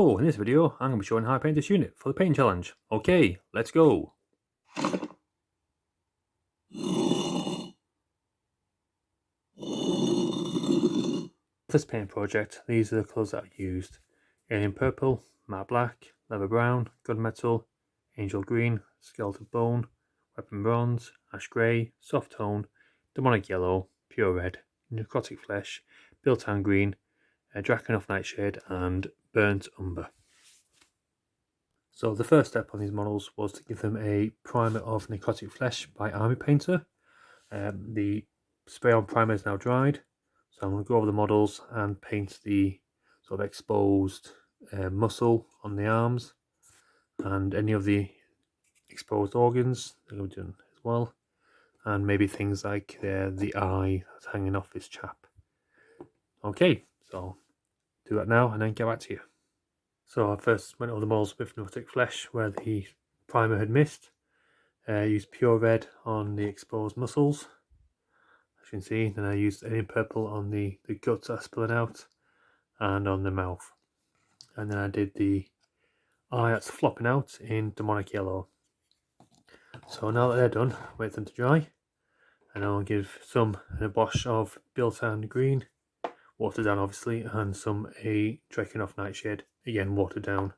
Oh, in this video, I'm going to be showing how I paint this unit for the paint challenge. Okay, let's go. This paint project, these are the colours that I used. Alien Purple, Matte Black, Leather Brown, Gunmetal, Angel Green, Skeleton Bone, Weapon Bronze, Ash Grey, Soft Tone, Demonic Yellow, Pure Red, Necrotic Flesh, Biltan Green, Drakenhof Nightshade and Burnt Umber. So the first step on these models was to give them a primer of Necrotic Flesh by Army Painter. The spray on primer is now dried, so I'm going to go over the models and paint the sort of exposed muscle on the arms and any of the exposed organs that are done as well, and maybe things like the eye that's hanging off this chap. Okay, so do that now and then get back to you. So I first went over the models with Necrotic Flesh where the primer had missed. Used Pure Red on the exposed muscles, as you can see. Then I used Alien Purple on the guts that are spilling out and on the mouth. And then I did the eye that's flopping out in Demonic Yellow. So now that they're done, wait for them to dry. And I'll give some a wash of Biltan Green, watered down obviously, and some a Drakenhof Nightshade, again watered down.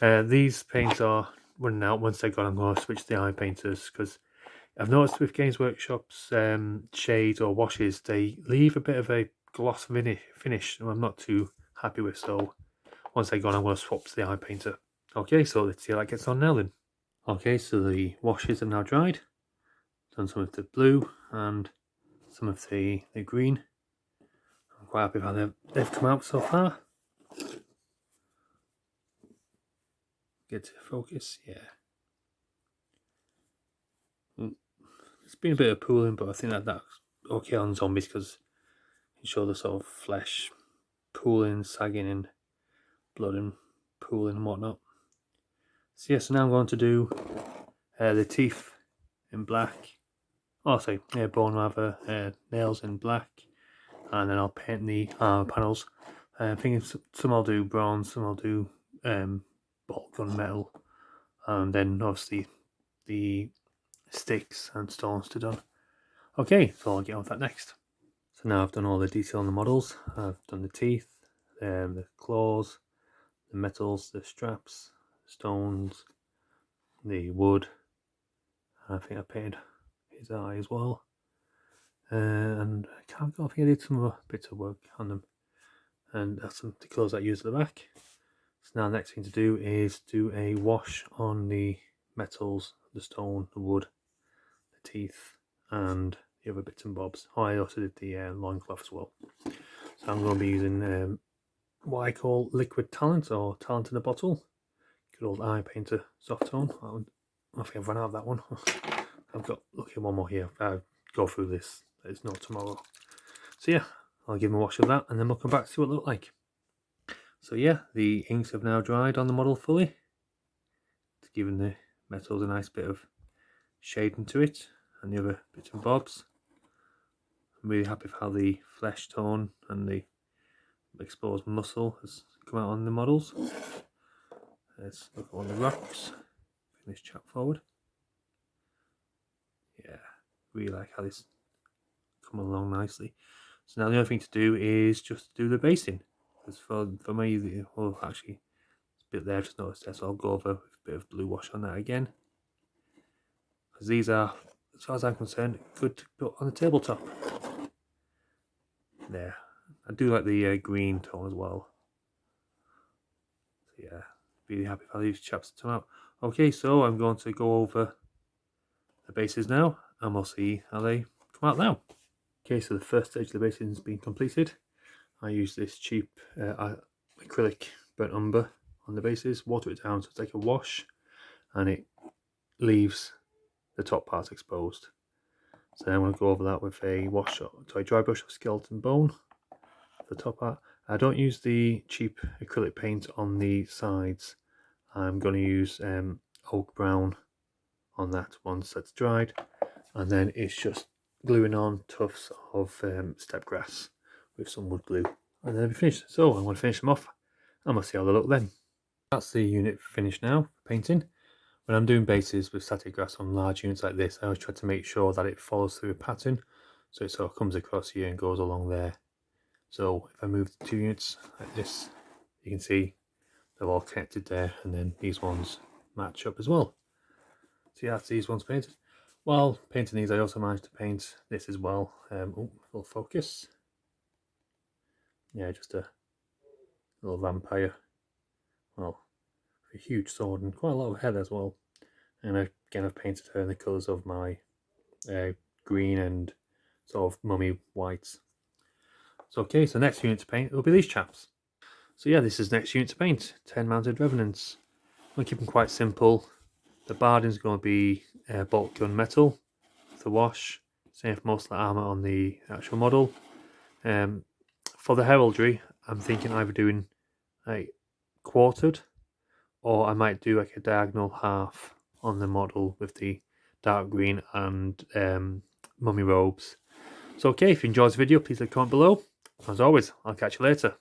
These paints are running out. Once they're gone, I'm going to switch to the eye painters because I've noticed with Games Workshop's shades or washes, they leave a bit of a gloss finish I'm not too happy with. So once they're gone, I'm going to swap to the eye painter. Okay, so let's see how that gets on now then. Okay, so the washes are now dried. Done some of the blue and some of the green. I'm quite happy with how they've come out so far. Get to focus, yeah. It's been a bit of pooling, but I think that's okay on zombies because you show the sort of flesh pooling, sagging, and blood and pooling and whatnot. So yes, now I'm going to do the teeth in black. Oh, sorry, bone rather, nails in black, and then I'll paint the armor panels. I'm thinking some I'll do bronze, some I'll do bolt gunmetal, and then obviously the sticks and stones to done. Okay, so I'll get on with that next. So now I've done all the detail on the models. I've done the teeth, the claws, the metals, the straps, stones, the wood. I think I painted his eye as well. And I think I did some other bits of work on them. And that's some the colours I used at the back. So now the next thing to do is do a wash on the metals, the stone, the wood, the teeth, and the other bits and bobs. Oh, I also did the loincloth as well. So I'm going to be using what I call liquid talent or talent in a bottle. Good old eye painter soft tone. I think I've run out of that one. I've got one more here. I'll go through this. It's not tomorrow. So yeah, I'll give them a wash of that and then we'll come back to see what it looked like. So yeah, the inks have now dried on the model fully. It's given the metals a nice bit of shading to it and the other bits and bobs. I'm really happy with how the flesh tone and the exposed muscle has come out on the models. Let's look at one of the rocks. Bring this chap forward. Yeah, really like how this come along nicely. So now the other thing to do is just do the basing. Because for me, actually, it's a bit there, I've just noticed there, so I'll go over with a bit of blue wash on that again. Because these are, as far as I'm concerned, good to put on the tabletop. There. I do like the green tone as well. So yeah, really happy with how these chaps come out. Okay, so I'm going to go over the bases now, and we'll see how they come out now. Okay, so the first stage of the basing has been completed. I use this cheap acrylic burnt umber on the bases, water it down so it's like a wash, and it leaves the top part exposed. So then I'm going to go over that with a dry brush of skeleton bone for the top part. I don't use the cheap acrylic paint on the sides. I'm going to use oak brown on that once that's dried, and then it's just gluing on tufts of steppe grass with some wood glue, and then I'll be finished. So I'm going to finish them off and we'll see how they look then. That's the unit finished now, painting. When I'm doing bases with static grass on large units like this, I always try to make sure that it follows through a pattern, so it sort of comes across here and goes along there. So if I move the 2 units like this, you can see they're all connected there, and then these ones match up as well. So yeah, that's these ones painted. While painting these, I also managed to paint this as well. Full focus. Yeah, just a little vampire. Well, a huge sword and quite a lot of head as well. And again, I've painted her in the colours of my green and sort of mummy whites. So okay, so next unit to paint will be these chaps. So yeah, this is next unit to paint, 10 Mounted Revenants. I'm going to keep them quite simple. The Bardin's going to be bolt gun metal, the wash, same for most of the armour on the actual model. For the heraldry, I'm thinking either doing like quartered, or I might do like a diagonal half on the model with the dark green and mummy robes. So okay, if you enjoyed the video, please leave a comment below. As always, I'll catch you later.